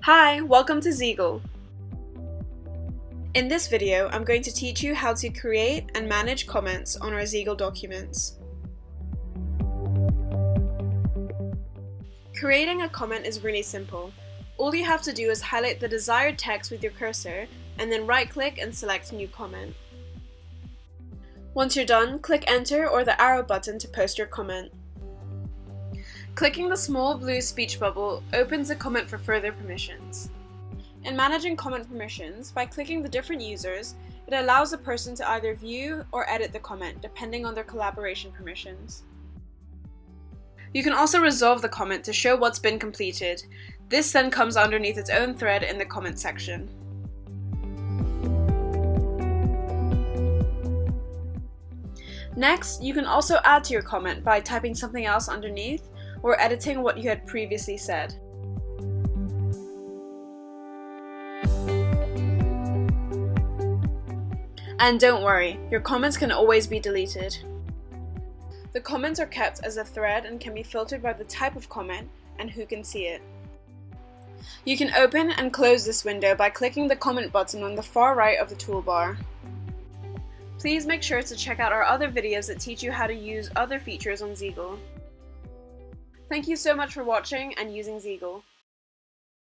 Hi, welcome to Zegal. In this video, I'm going to teach you how to create and manage comments on our Zegal documents. Creating a comment is really simple. All you have to do is highlight the desired text with your cursor and then right-click and select New Comment. Once you're done, click Enter or the arrow button to post your comment. Clicking the small blue speech bubble opens the comment for further permissions. In managing comment permissions, by clicking the different users, it allows a person to either view or edit the comment depending on their collaboration permissions. You can also resolve the comment to show what's been completed. This then comes underneath its own thread in the comment section. Next, you can also add to your comment by typing something else underneath or editing what you had previously said. And don't worry, your comments can always be deleted. The comments are kept as a thread and can be filtered by the type of comment and who can see it. You can open and close this window by clicking the comment button on the far right of the toolbar. Please make sure to check out our other videos that teach you how to use other features on Zegal. Thank you so much for watching and using Zegal.